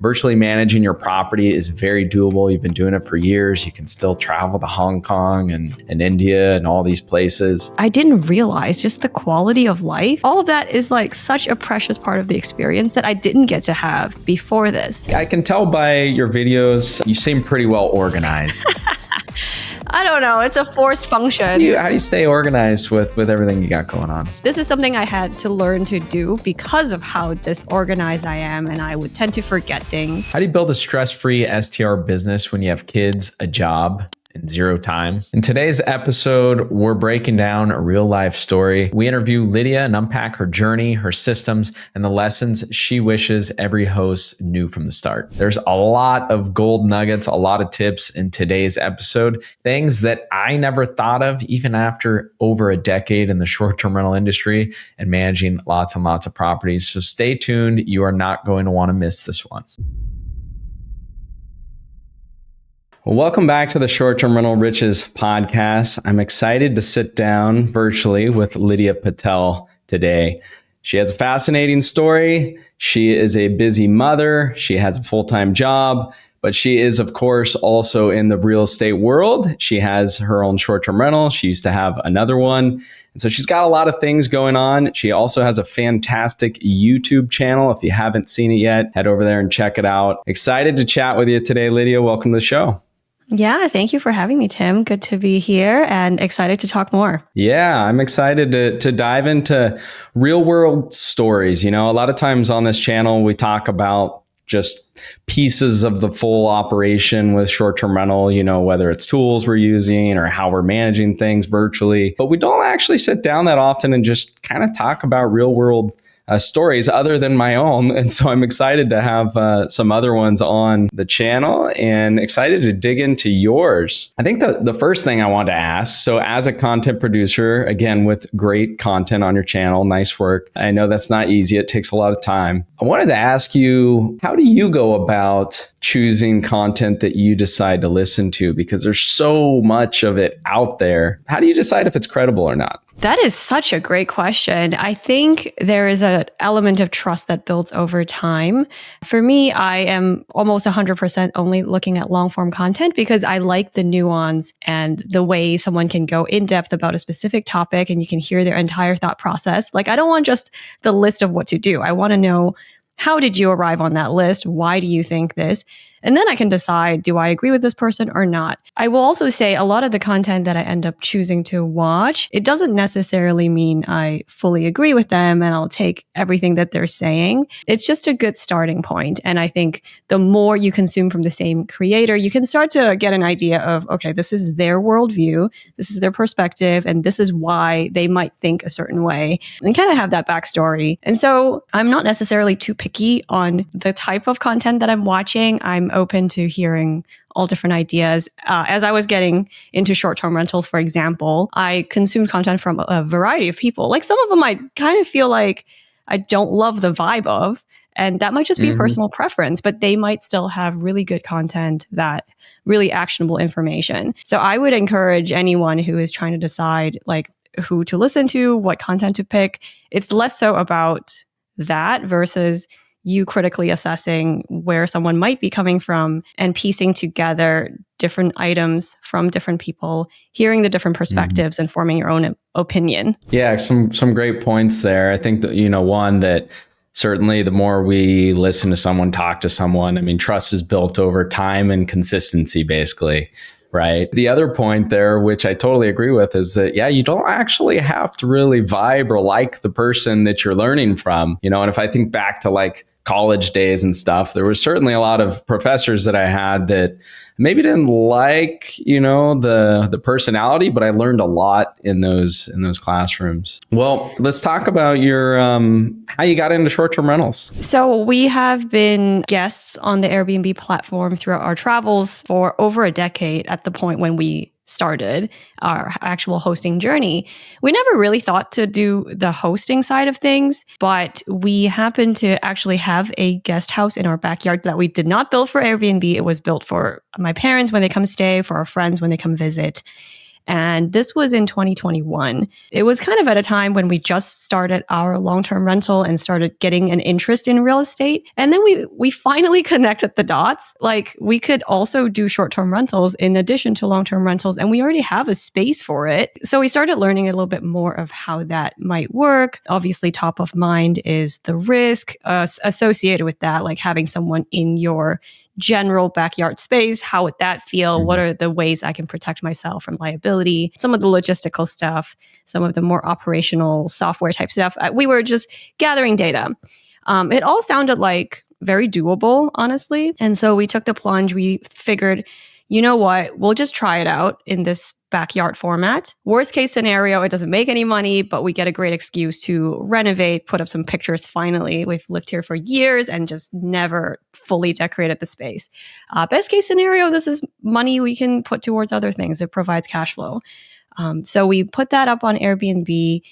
Virtually managing your property is very doable. You've been doing it for years. You can still travel to Hong Kong and India and all these places. I didn't realize just the quality of life. All of that is like such a precious part of the experience that I didn't get to have before this. I can tell by your videos, you seem pretty well organized. I don't know. It's a forced function. How do you stay organized with everything you got going on? This is something I had to learn to do because of how disorganized I am, and I would tend to forget things. How do you build a stress-free STR business when you have kids, a job, and zero time? In today's episode, we're breaking down a real life story. We interview Lydia and unpack her journey, her systems, and the lessons she wishes every host knew from the start. There's a lot of gold nuggets, a lot of tips in today's episode, things that I never thought of even after over a decade in the short-term rental industry and managing lots and lots of properties. So stay tuned. You are not going to want to miss this one. Well, welcome back to the Short-Term Rental Riches podcast. I'm excited to sit down virtually with Lydia Patel today. She has a fascinating story. She is a busy mother. She has a full-time job, but she is, of course, also in the real estate world. She has her own short-term rental. She used to have another one. And so she's got a lot of things going on. She also has a fantastic YouTube channel. If you haven't seen it yet, head over there and check it out. Excited to chat with you today, Lydia. Welcome to the show. Yeah, thank you for having me, Tim. Good to be here and excited to talk more. Yeah, I'm excited to dive into real world stories. You know, a lot of times on this channel, we talk about just pieces of the full operation with short-term rental, you know, whether it's tools we're using or how we're managing things virtually. But we don't actually sit down that often and just kind of talk about real world stories other than my own. And so I'm excited to have some other ones on the channel and excited to dig into yours. I think the first thing I wanted to ask, so as a content producer, again, with great content on your channel, nice work. I know that's not easy. It takes a lot of time. I wanted to ask you, how do you go about choosing content that you decide to listen to? Because there's so much of it out there. How do you decide if it's credible or not? That is such a great question. I think there is an element of trust that builds over time. For me, I am almost 100% only looking at long form content because I like the nuance and the way someone can go in depth about a specific topic and you can hear their entire thought process. Like, I don't want just the list of what to do. I want to know, how did you arrive on that list? Why do you think this? And then I can decide, do I agree with this person or not? I will also say a lot of the content that I end up choosing to watch, it doesn't necessarily mean I fully agree with them and I'll take everything that they're saying. It's just a good starting point. And I think the more you consume from the same creator, you can start to get an idea of, okay, this is their worldview, this is their perspective, and this is why they might think a certain way, and kind of have that backstory. And so I'm not necessarily too picky on the type of content that I'm watching. I'm open to hearing all different ideas. As I was getting into short-term rental, for example, I consumed content from a variety of people. Like, some of them I kind of feel like I don't love the vibe of, and that might just be a personal preference, but they might still have really good content, that really actionable information. So I would encourage anyone who is trying to decide like who to listen to, what content to pick. It's less so about that versus you critically assessing where someone might be coming from and piecing together different items from different people, hearing the different perspectives and forming your own opinion. Yeah, some great points there. I think that, you know, one that certainly the more we listen to someone, talk to someone, I mean, trust is built over time and consistency, basically. Right. The other point there, which I totally agree with, is that, yeah, you don't actually have to really vibe or like the person that you're learning from, you know, and if I think back to like college days and stuff, there was certainly a lot of professors that I had that maybe didn't like, you know, the personality, but I learned a lot in those classrooms. Well, let's talk about your how you got into short-term rentals. So we have been guests on the Airbnb platform throughout our travels for over a decade at the point when we started our actual hosting journey. We never really thought to do the hosting side of things, but we happened to actually have a guest house in our backyard that we did not build for Airbnb. It was built for my parents when they come stay, for our friends when they come visit. And this was in 2021. It was kind of at a time when we just started our long-term rental and started getting an interest in real estate. And then we finally connected the dots. Like we could also do short-term rentals in addition to long-term rentals, and we already have a space for it. So we started learning a little bit more of how that might work. Obviously, top of mind is the risk associated with that, like having someone in your general backyard space. How would that feel? What are the ways I can protect myself from liability? Some of the logistical stuff, some of the more operational software type stuff. We were just gathering data. It all sounded like very doable, honestly. And so we took the plunge. We figured, you know what? We'll just try it out in this backyard format. Worst case scenario, it doesn't make any money, but we get a great excuse to renovate, put up some pictures finally. We've lived here for years and just never fully decorated the space. Best case scenario, this is money we can put towards other things. It provides cash flow. So we put that up on Airbnb,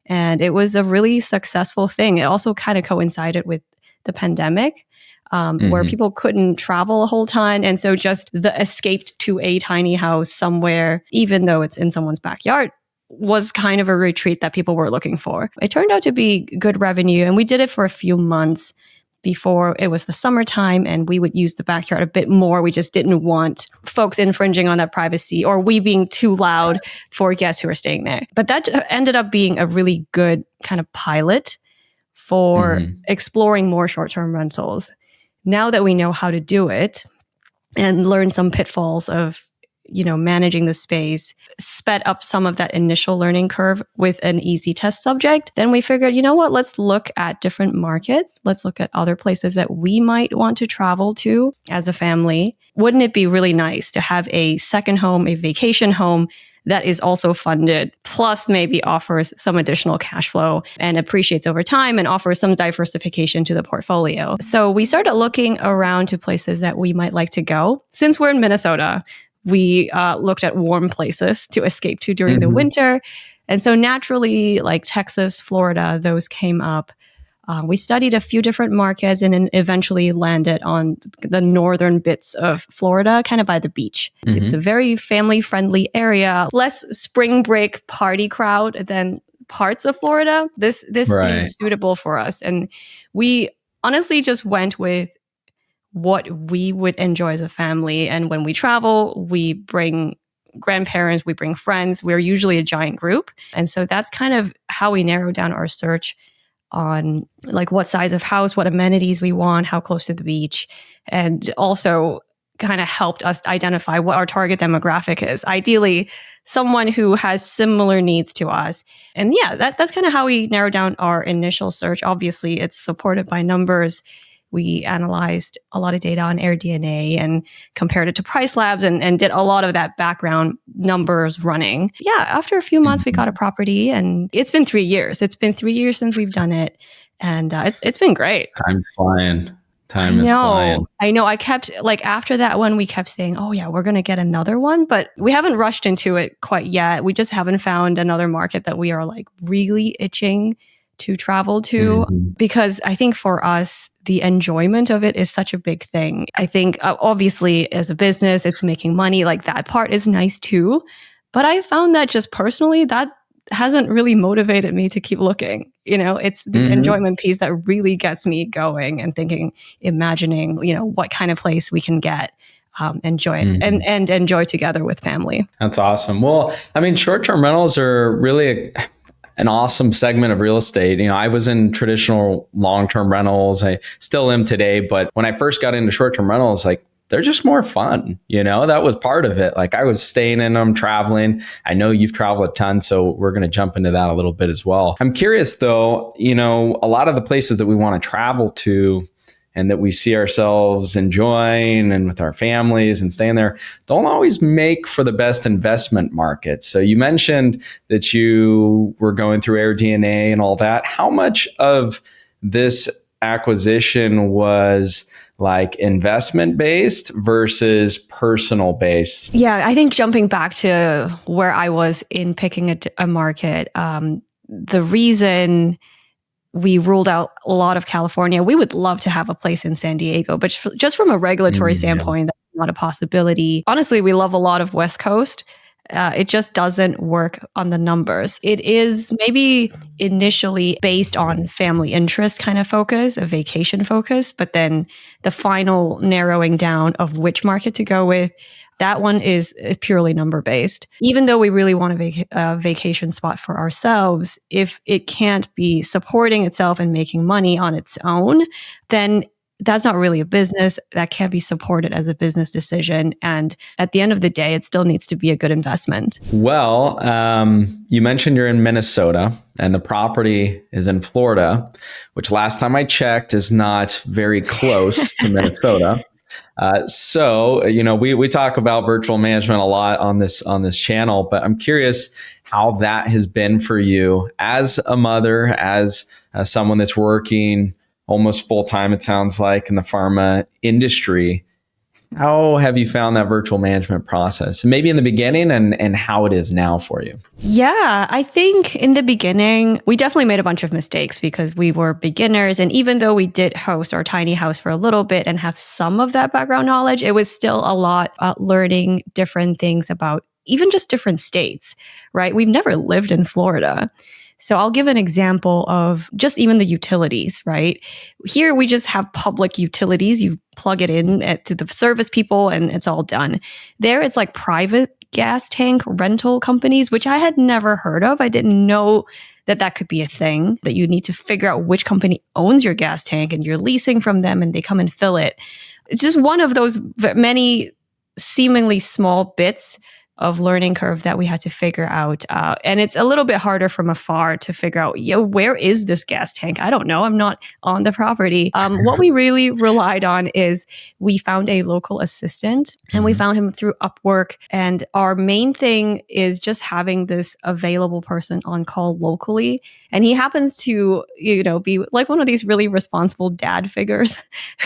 and it was a really successful thing. It also kind of coincided with the pandemic. Where people couldn't travel a whole ton. And so just the escape to a tiny house somewhere, even though it's in someone's backyard, was kind of a retreat that people were looking for. It turned out to be good revenue, and we did it for a few months before it was the summertime, and we would use the backyard a bit more. We just didn't want folks infringing on that privacy or we being too loud for guests who are staying there. But that ended up being a really good kind of pilot for exploring more short-term rentals. Now that we know how to do it and learn some pitfalls of, managing the space, sped up some of that initial learning curve with an easy test subject, then we figured, you know what, let's look at different markets. Let's look at other places that we might want to travel to as a family. Wouldn't it be really nice to have a second home, a vacation home that is also funded, plus maybe offers some additional cash flow and appreciates over time and offers some diversification to the portfolio? So we started looking around to places that we might like to go. Since we're in Minnesota, we looked at warm places to escape to during the winter. And so naturally, like Texas, Florida, those came up. We studied a few different markets and then eventually landed on the northern bits of Florida, kind of by the beach. It's a very family-friendly area, less spring break party crowd than parts of Florida. This seems suitable for us. And we honestly just went with what we would enjoy as a family. And when we travel, we bring grandparents, we bring friends. We're usually a giant group. And so that's kind of how we narrowed down our search on like what size of house, what amenities we want, how close to the beach, and also kind of helped us identify what our target demographic is. Ideally, someone who has similar needs to us. And yeah, that's kind of how we narrowed down our initial search. Obviously, it's supported by numbers. We analyzed a lot of data on AirDNA and compared it to Price Labs and did a lot of that background numbers running. Yeah, after a few months, we got a property, and it's been 3 years. It's been 3 years since we've done it, and it's been great. Time's flying. Time is flying. I know. I kept, like, after that one, we kept saying, oh yeah, we're going to get another one, but we haven't rushed into it quite yet. We just haven't found another market that we are like really itching to travel to, because I think for us, the enjoyment of it is such a big thing. I think obviously as a business, it's making money. Like that part is nice too. But I found that just personally, that hasn't really motivated me to keep looking. It's the enjoyment piece that really gets me going and thinking, imagining, what kind of place we can get. Enjoy it and enjoy together with family. That's awesome. Well, I mean, short-term rentals are really an awesome segment of real estate. I was in traditional long-term rentals. I still am today, but when I first got into short-term rentals, like they're just more fun. That was part of it. Like I was staying in them, traveling. I know you've traveled a ton, so we're going to jump into that a little bit as well. I'm curious though, a lot of the places that we want to travel to and that we see ourselves enjoying and with our families and staying there don't always make for the best investment market. So you mentioned that you were going through AirDNA and all that. How much of this acquisition was like investment based versus personal based? Yeah, I think jumping back to where I was in picking a market, the reason we ruled out a lot of California. We would love to have a place in San Diego, but just from a regulatory standpoint, that's not a possibility. Honestly, we love a lot of West Coast. It just doesn't work on the numbers. It is maybe initially based on family interest kind of focus, a vacation focus, but then the final narrowing down of which market to go with, that one is purely number based. Even though we really want a vacation spot for ourselves, if it can't be supporting itself and making money on its own, then that's not really a business. That can't be supported as a business decision. And at the end of the day, it still needs to be a good investment. Well, you mentioned you're in Minnesota and the property is in Florida, which last time I checked is not very close to Minnesota. So, we talk about virtual management a lot on this channel, but I'm curious how that has been for you as a mother, as someone that's working almost full time, it sounds like, in the pharma industry. How have you found that virtual management process? Maybe in the beginning and how it is now for you? Yeah, I think in the beginning, we definitely made a bunch of mistakes because we were beginners. And even though we did host our tiny house for a little bit and have some of that background knowledge, it was still a lot learning different things about even just different states, right? We've never lived in Florida. So I'll give an example of just even the utilities, right? Here we just have public utilities. You plug it in to the service people and it's all done. There it's like private gas tank rental companies, which I had never heard of. I didn't know that could be a thing, that you need to figure out which company owns your gas tank and you're leasing from them and they come and fill it. It's just one of those many seemingly small bits of learning curve that we had to figure out. And it's a little bit harder from afar to figure out, where is this gas tank? I don't know. I'm not on the property. What we really relied on is we found a local assistant and we found him through Upwork. And our main thing is just having this available person on call locally. And he happens to, be like one of these really responsible dad figures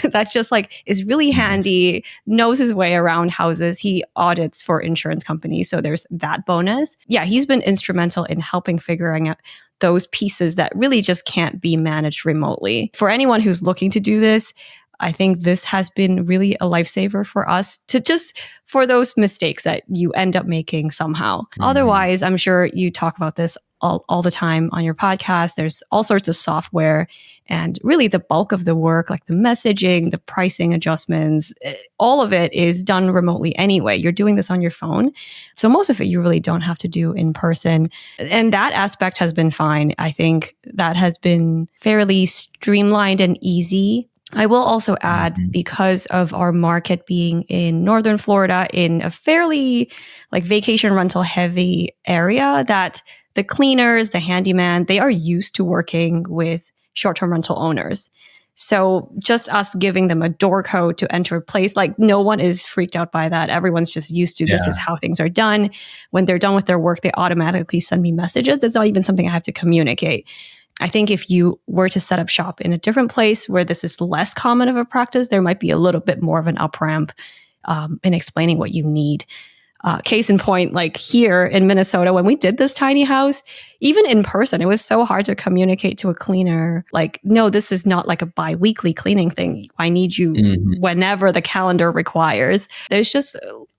that just like is really handy, knows his way around houses. He audits for insurance companies. So there's that bonus. Yeah, he's been instrumental in helping figuring out those pieces that really just can't be managed remotely. For anyone who's looking to do this, I think this has been really a lifesaver for us for those mistakes that you end up making somehow. Otherwise, I'm sure you talk about this all the time on your podcast. There's all sorts of software and really the bulk of the work, like the messaging, the pricing adjustments, all of it is done remotely anyway. You're doing this on your phone. So most of it you really don't have to do in person. And that aspect has been fine. I think that has been fairly streamlined and easy. I will also add, because of our market being in Northern Florida, in a fairly like vacation rental heavy area, that the cleaners, the handyman, they are used to working with short-term rental owners. So just us giving them a door code to enter a place, like no one is freaked out by that. Everyone's just used to this is how things are done. When they're done with their work, they automatically send me messages. It's not even something I have to communicate. I think if you were to set up shop in a different place where this is less common of a practice, there might be a little bit more of an up ramp in explaining what you need. Case in point, like here in Minnesota, when we did this tiny house, even in person, it was so hard to communicate to a cleaner. Like, no, this is not like a bi-weekly cleaning thing. I need you whenever the calendar requires. There's just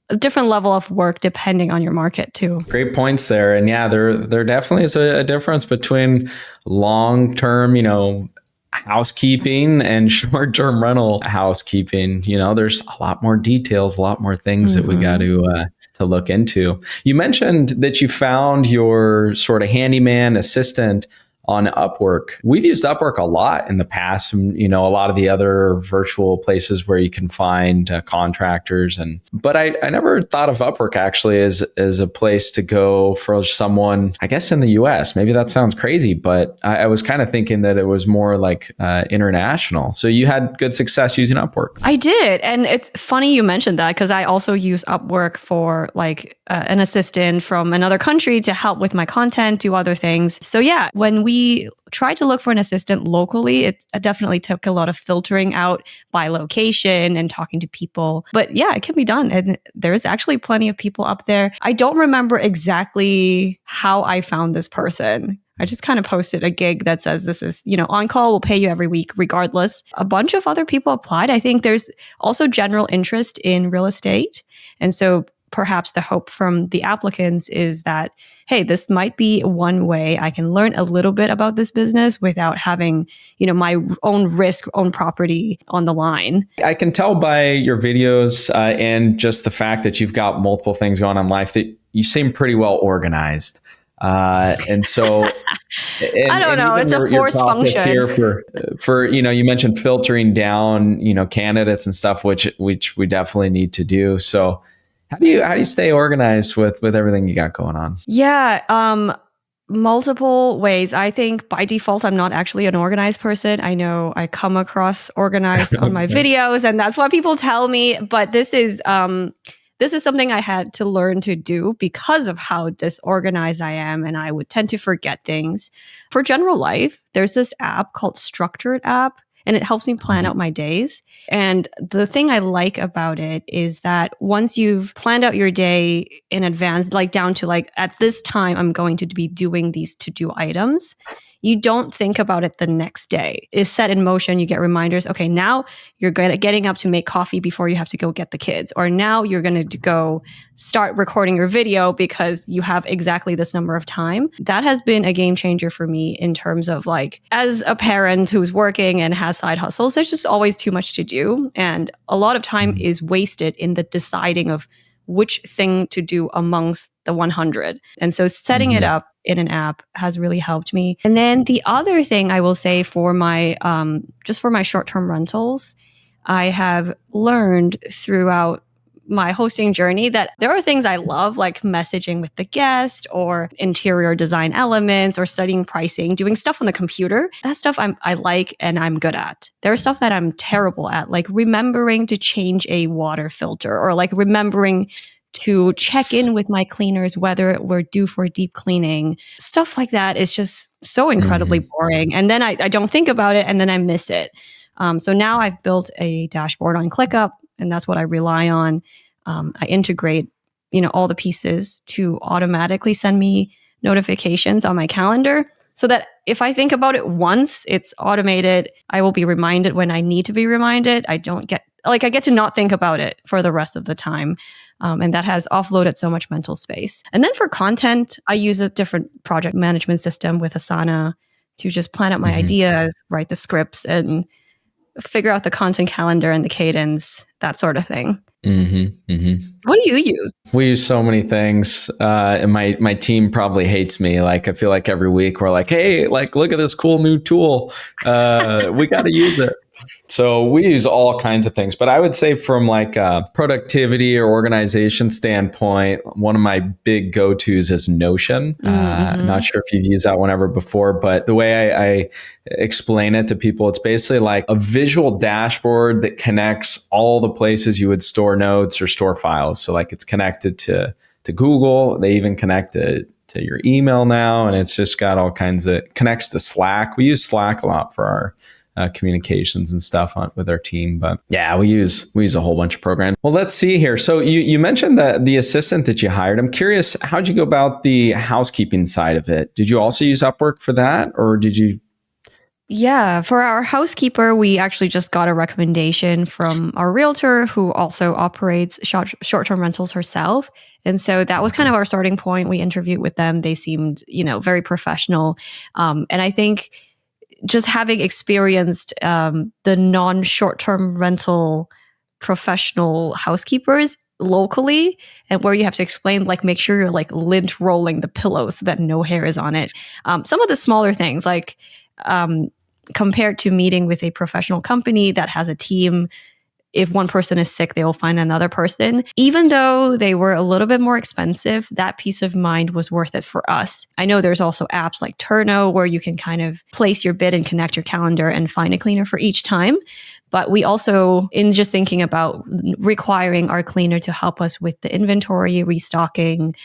a different level of work depending on your market too. Great points there. And yeah, there definitely is a difference between long-term, housekeeping and short-term rental housekeeping. There's a lot more details, a lot more things that we got to look into. You mentioned that you found your sort of handyman assistant on Upwork. We've used Upwork a lot in the past, and a lot of the other virtual places where you can find contractors. But I never thought of Upwork actually as a place to go for someone, I guess, in the US. Maybe that sounds crazy, but I was kind of thinking that it was more like international. So you had good success using Upwork. I did. And it's funny you mentioned that because I also use Upwork for like an assistant from another country to help with my content, do other things. So yeah, when we tried to look for an assistant locally, it definitely took a lot of filtering out by location and talking to people. But yeah, it can be done. And there's actually plenty of people up there. I don't remember exactly how I found this person. I just kind of posted a gig that says this is, on call, we'll pay you every week regardless. A bunch of other people applied. I think there's also general interest in real estate. And so perhaps the hope from the applicants is that, hey, this might be one way I can learn a little bit about this business without having, my own risk, own property on the line. I can tell by your videos and just the fact that you've got multiple things going on in life that you seem pretty well organized. And so, I don't know. It's a forced function here for you mentioned filtering down candidates and stuff, which we definitely need to do. So how do you stay organized with everything you got going on? Yeah, multiple ways. I think by default I'm not actually an organized person. I know I come across organized on my videos, and that's what people tell me. But this is something I had to learn to do because of how disorganized I am, and I would tend to forget things. For general life, there's this app called Structured app, and it helps me plan out my days. And the thing I like about it is that once you've planned out your day in advance, like down to like, at this time, I'm going to be doing these to-do items, you don't think about it the next day. It's set in motion. You get reminders. Okay, now you're getting up to make coffee before you have to go get the kids. Or now you're going to go start recording your video because you have exactly this number of time. That has been a game changer for me in terms of like, as a parent who's working and has side hustles, there's just always too much to do. And a lot of time is wasted in the deciding of which thing to do amongst the 100. And so setting it up in an app has really helped me. And then the other thing I will say for my, just for my short-term rentals, I have learned throughout my hosting journey that there are things I love, like messaging with the guest or interior design elements or studying pricing, doing stuff on the computer. That stuff I like and I'm good at. There's stuff that I'm terrible at, like remembering to change a water filter or like remembering to check in with my cleaners, whether we're due for deep cleaning. Stuff like that is just so incredibly boring. And then I don't think about it and then I miss it. So now I've built a dashboard on ClickUp, and that's what I rely on. I integrate, all the pieces to automatically send me notifications on my calendar so that if I think about it once, it's automated. I will be reminded when I need to be reminded. I get to not think about it for the rest of the time. And that has offloaded so much mental space. And then for content, I use a different project management system with Asana to just plan out my ideas, write the scripts, and figure out the content calendar and the cadence, that sort of thing. What do you use? We use so many things, and my team probably hates me. Like I feel like every week we're like, hey, like look at this cool new tool. We got to use it. So we use all kinds of things, but I would say from like a productivity or organization standpoint, one of my big go-tos is Notion. Not sure if you've used that one ever before, but the way I explain it to people, it's basically like a visual dashboard that connects all the places you would store notes or store files. So like it's connected to Google. They even connect it to your email now, and it's just got all kinds of connects to Slack. We use Slack a lot for our communications and stuff with our team. But yeah, we use a whole bunch of programs. Well, let's see here. So you mentioned that the assistant that you hired. I'm curious, how'd you go about the housekeeping side of it? Did you also use Upwork for that, or did you? Yeah, for our housekeeper, we actually just got a recommendation from our realtor who also operates short-term rentals herself. And so that was kind of our starting point. We interviewed with them. They seemed, very professional. And I think just having experienced the non-short-term rental professional housekeepers locally, and where you have to explain, like, make sure you're like lint rolling the pillow so that no hair is on it. Some of the smaller things, like compared to meeting with a professional company that has a team, if one person is sick, they will find another person. Even though they were a little bit more expensive, that peace of mind was worth it for us. I know there's also apps like Turno where you can kind of place your bid and connect your calendar and find a cleaner for each time. But we also, in just thinking about requiring our cleaner to help us with the inventory, restocking,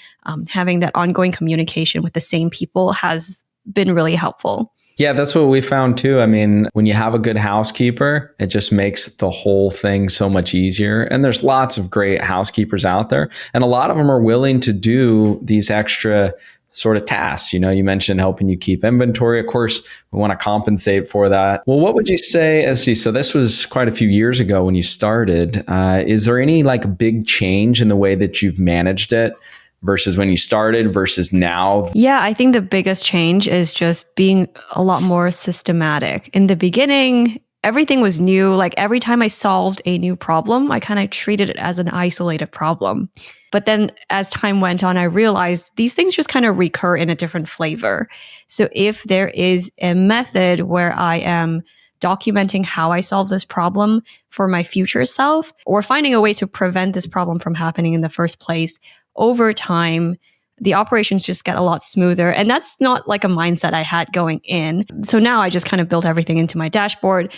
having that ongoing communication with the same people has been really helpful. Yeah, that's what we found too. I mean, when you have a good housekeeper, it just makes the whole thing so much easier. And there's lots of great housekeepers out there. And a lot of them are willing to do these extra sort of tasks. You mentioned helping you keep inventory. Of course, we want to compensate for that. Well, what would you say, let's see, so this was quite a few years ago when you started. Is there any like big change in the way that you've managed it versus when you started versus now? Yeah, I think the biggest change is just being a lot more systematic. In the beginning, everything was new. Like every time I solved a new problem, I kind of treated it as an isolated problem. But then as time went on, I realized these things just kind of recur in a different flavor. So if there is a method where I am documenting how I solve this problem for my future self, or finding a way to prevent this problem from happening in the first place, over time, the operations just get a lot smoother. And that's not like a mindset I had going in. So now I just kind of built everything into my dashboard.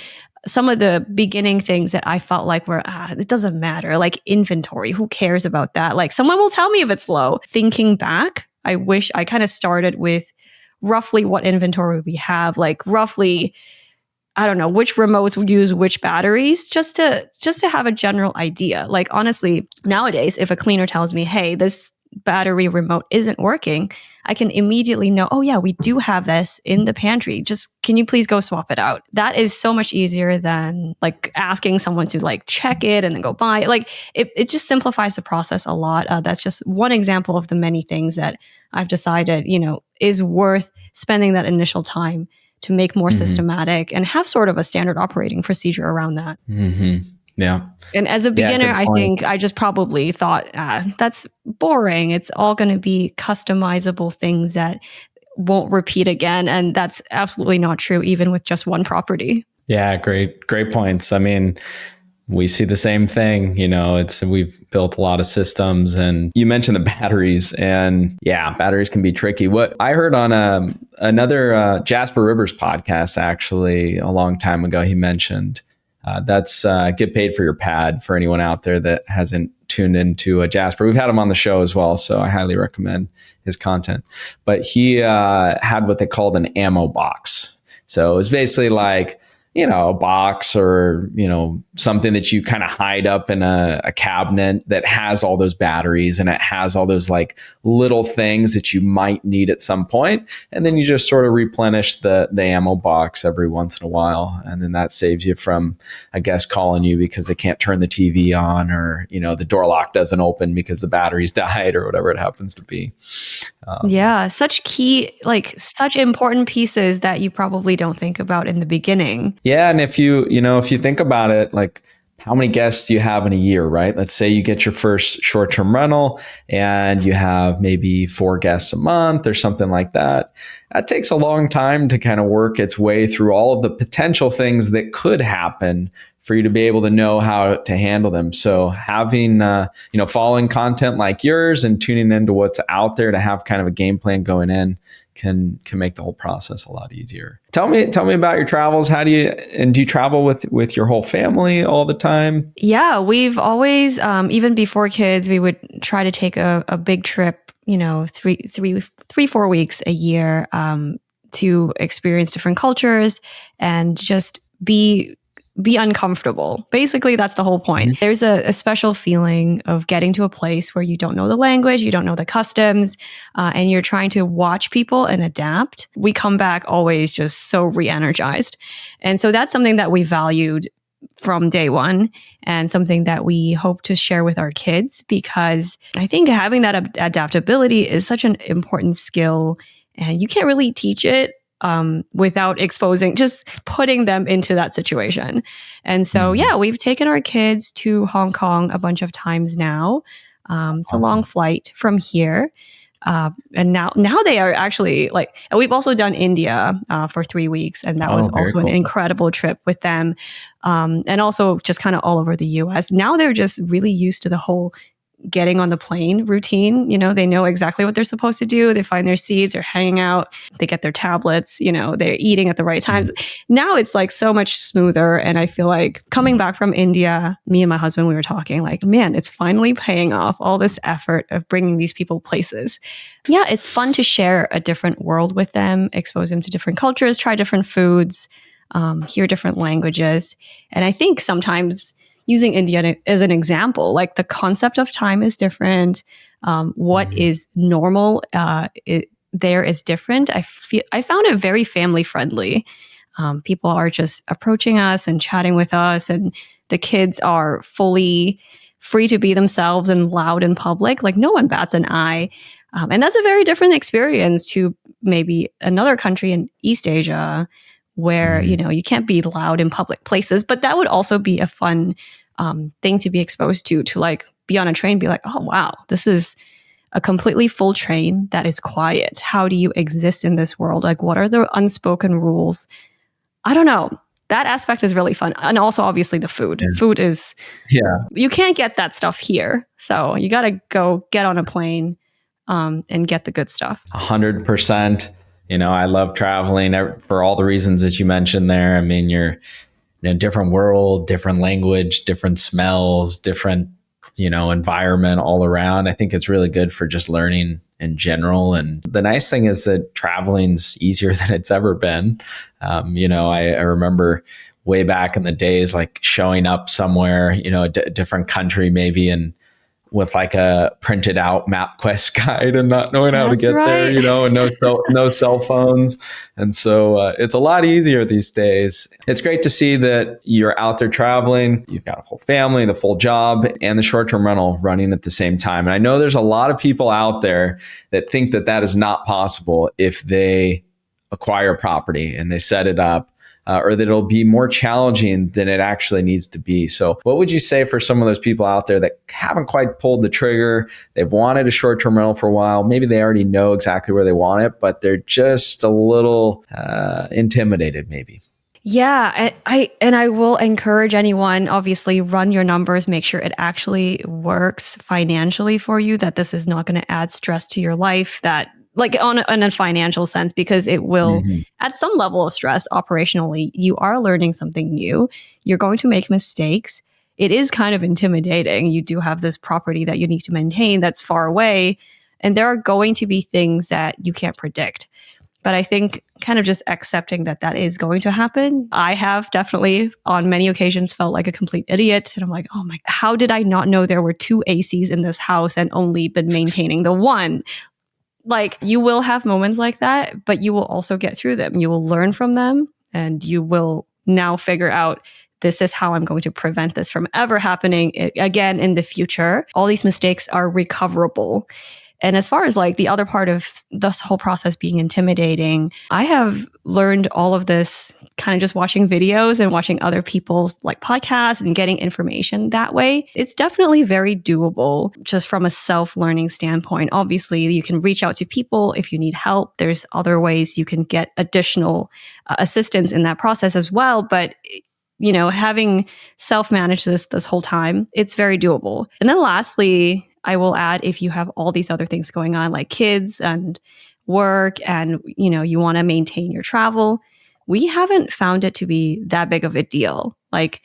Some of the beginning things that I felt like were, it doesn't matter, like inventory, who cares about that? Like someone will tell me if it's low. Thinking back, I wish I kind of started with roughly what inventory we have, like roughly, I don't know, which remotes would use which batteries, just to have a general idea. Like honestly, nowadays, if a cleaner tells me, hey, this battery remote isn't working, I can immediately know, oh yeah, we do have this in the pantry. Just can you please go swap it out? That is so much easier than like asking someone to like check it and then go buy it. Like it just simplifies the process a lot. That's just one example of the many things that I've decided, is worth spending that initial time to make more systematic and have sort of a standard operating procedure around that. Mm-hmm. Yeah. And as a beginner, good I point. think I just probably thought, that's boring. It's all going to be customizable things that won't repeat again. And that's absolutely not true, even with just one property. Yeah, great points. I mean, we see the same thing. We've built a lot of systems, and you mentioned the batteries, and yeah, batteries can be tricky. What I heard on another Jasper Rivers podcast, actually, a long time ago, he mentioned that's get paid for your pad for anyone out there that hasn't tuned into a Jasper. We've had him on the show as well, so I highly recommend his content. But he had what they called an ammo box. So it was basically like, a box or, something that you kind of hide up in a cabinet that has all those batteries, and it has all those like little things that you might need at some point. And then you just sort of replenish the ammo box every once in a while. And then that saves you from a guest calling you because they can't turn the TV on, or, the door lock doesn't open because the battery's died, or whatever it happens to be. Yeah, such important pieces that you probably don't think about in the beginning. Yeah, and if you think about it, like how many guests do you have in a year, right? Let's say you get your first short-term rental and you have maybe 4 guests a month or something like that. That takes a long time to kind of work its way through all of the potential things that could happen for you to be able to know how to handle them. So having, following content like yours and tuning into what's out there to have kind of a game plan going in can make the whole process a lot easier. Tell me about your travels. Do you travel with your whole family all the time? Yeah, we've always, even before kids, we would try to take a big trip, 4 weeks a year, to experience different cultures and just be uncomfortable. Basically, that's the whole point. Mm-hmm. There's a special feeling of getting to a place where you don't know the language, you don't know the customs, and you're trying to watch people and adapt. We come back always just so re-energized. And so that's something that we valued from day one, and something that we hope to share with our kids, because I think having that adaptability is such an important skill, and you can't really teach it without just putting them into that situation. And so, yeah, we've taken our kids to Hong Kong a bunch of times now. It's a long flight from here. And now they are actually and we've also done India for 3 weeks. And that was also an incredible trip with them. And also just kind of all over the US. Now they're just really used to the whole getting on the plane routine. They know exactly what they're supposed to do. They find their seats, they're hanging out, they get their tablets, they're eating at the right times. Now it's like so much smoother. And I feel like coming back from India, me and my husband, we were talking like, man, it's finally paying off, all this effort of bringing these people places. Yeah, it's fun to share a different world with them, expose them to different cultures, try different foods, hear different languages. And I think sometimes using India as an example, like the concept of time is different. What is normal there is different. I found it very family friendly. People are just approaching us and chatting with us, and the kids are fully free to be themselves and loud in public. Like no one bats an eye. And that's a very different experience to maybe another country in East Asia where, you can't be loud in public places. But that would also be a fun thing to be exposed to like be on a train, be like, oh, wow, this is a completely full train that is quiet. How do you exist in this world? Like, what are the unspoken rules? I don't know. That aspect is really fun. And also, obviously, the food. Yeah. Food is, you can't get that stuff here. So you got to go get on a plane and get the good stuff. 100%. I love traveling for all the reasons that you mentioned there. I mean, you're in a different world, different language, different smells, different, environment all around. I think it's really good for just learning in general. And the nice thing is that traveling's easier than it's ever been. I remember way back in the days, like showing up somewhere, a different country maybe, and with like a printed out MapQuest guide and not knowing how to get there, and no cell phones. And so it's a lot easier these days. It's great to see that you're out there traveling. You've got a whole family, the full job, and the short-term rental running at the same time. And I know there's a lot of people out there that think that that is not possible if they acquire property and they set it up. Or that it'll be more challenging than it actually needs to be. So what would you say for some of those people out there that haven't quite pulled the trigger? They've wanted a short-term rental for a while. Maybe they already know exactly where they want it, but they're just a little intimidated maybe. Yeah, I will encourage anyone, obviously, run your numbers, make sure it actually works financially for you, that this is not going to add stress to your life, that like on a financial sense, because it will add some level of stress operationally. You are learning something new. You're going to make mistakes. It is kind of intimidating. You do have this property that you need to maintain that's far away, and there are going to be things that you can't predict. But I think kind of just accepting that is going to happen. I have definitely on many occasions felt like a complete idiot. And I'm like, oh my, how did I not know there were 2 ACs in this house and only been maintaining the one? Like, you will have moments like that, but you will also get through them. You will learn from them, and you will now figure out, this is how I'm going to prevent this from ever happening again in the future. All these mistakes are recoverable. And as far as like the other part of this whole process being intimidating, I have learned all of this kind of just watching videos and watching other people's like podcasts and getting information that way. It's definitely very doable just from a self-learning standpoint. Obviously, you can reach out to people if you need help. There's other ways you can get additional assistance in that process as well. But having self-managed this whole time, it's very doable. And then lastly, I will add, if you have all these other things going on, like kids and work, and you want to maintain your travel, we haven't found it to be that big of a deal. Like,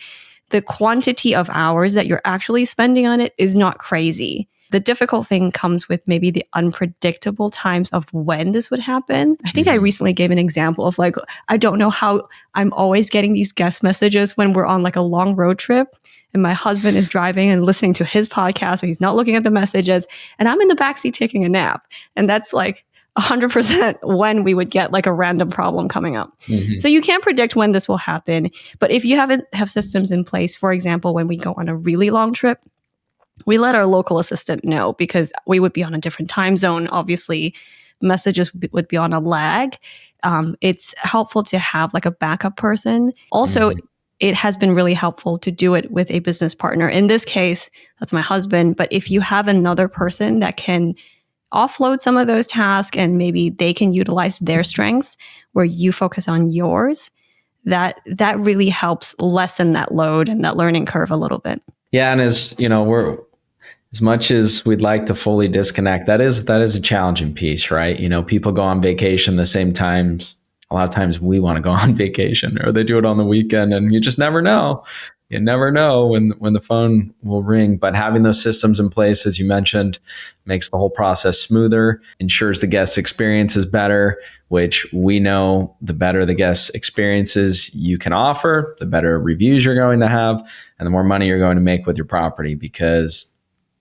the quantity of hours that you're actually spending on it is not crazy. The difficult thing comes with maybe the unpredictable times of when this would happen. I think I recently gave an example of like, I don't know how I'm always getting these guest messages when we're on like a long road trip and my husband is driving and listening to his podcast, so he's not looking at the messages, and I'm in the backseat taking a nap. And that's like 100% when we would get like a random problem coming up. So you can't predict when this will happen. But if you have systems in place, for example, when we go on a really long trip, we let our local assistant know, because we would be on a different time zone. Obviously, messages would be on a lag. It's helpful to have like a backup person. Also, it has been really helpful to do it with a business partner. In this case, that's my husband. But if you have another person that can offload some of those tasks and maybe they can utilize their strengths where you focus on yours, that really helps lessen that load and that learning curve a little bit. Yeah. And as much as we'd like to fully disconnect, that is a challenging piece, right? People go on vacation the same times. A lot of times we want to go on vacation, or they do it on the weekend, and you just never know. You never know when the phone will ring. But having those systems in place, as you mentioned, makes the whole process smoother, ensures the guest experience is better, which we know the better the guest experiences you can offer, the better reviews you're going to have, and the more money you're going to make with your property, because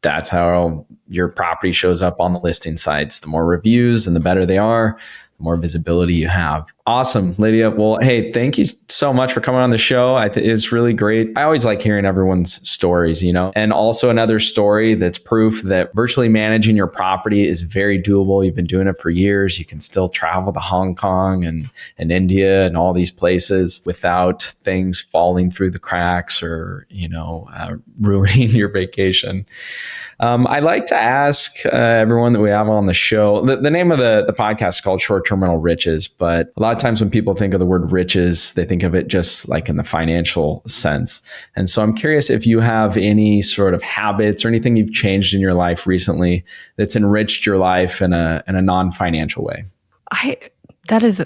that's how your property shows up on the listing sites. The more reviews and the better they are, the more visibility you have. Awesome, Lydia. Well, hey, thank you so much for coming on the show. It's really great. I always like hearing everyone's stories, and also another story that's proof that virtually managing your property is very doable. You've been doing it for years. You can still travel to Hong Kong and India and all these places without things falling through the cracks or, ruining your vacation. I like to ask everyone that we have on the show, the name of the podcast is called Short-Term Rental Riches, but a lot of times when people think of the word riches, they think of it just like in the financial sense. And so I'm curious if you have any sort of habits or anything you've changed in your life recently that's enriched your life in a non-financial way. That's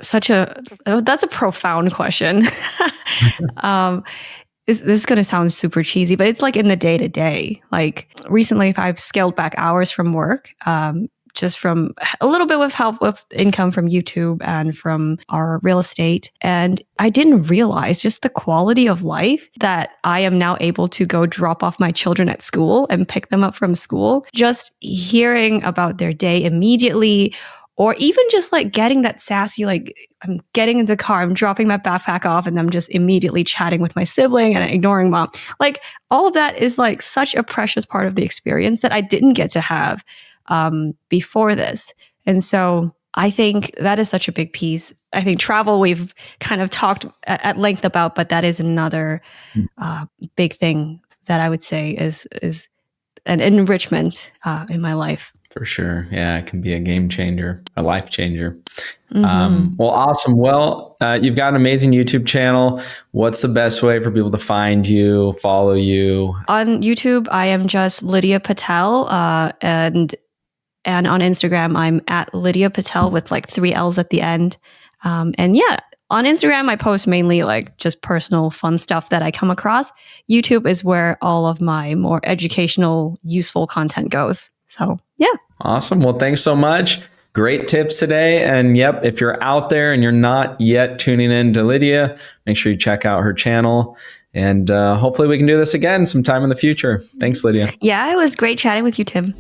a profound question. This is going to sound super cheesy, but it's like in the day to day. Like recently, if I've scaled back hours from work, just from a little bit with help with income from YouTube and from our real estate. And I didn't realize just the quality of life that I am now able to go drop off my children at school and pick them up from school. Just hearing about their day immediately, or even just like getting that sassy, like I'm getting into the car, I'm dropping my backpack off and I'm just immediately chatting with my sibling and ignoring mom. Like all of that is like such a precious part of the experience that I didn't get to have before this. And so I think that is such a big piece. I think travel we've kind of talked at length about, but that is another big thing that I would say is an enrichment in my life. For sure. Yeah, it can be a game changer, a life changer. Well, awesome. Well, you've got an amazing YouTube channel. What's the best way for people to find you, follow you? On YouTube, I am just Lydia Patel. And on Instagram, I'm at Lydia Patel with like 3 L's at the end. And yeah, on Instagram, I post mainly like just personal fun stuff that I come across. YouTube is where all of my more educational, useful content goes. So yeah. Awesome. Well, thanks so much. Great tips today. And yep, if you're out there and you're not yet tuning in to Lydia, make sure you check out her channel. And hopefully we can do this again sometime in the future. Thanks, Lydia. Yeah, it was great chatting with you, Tim.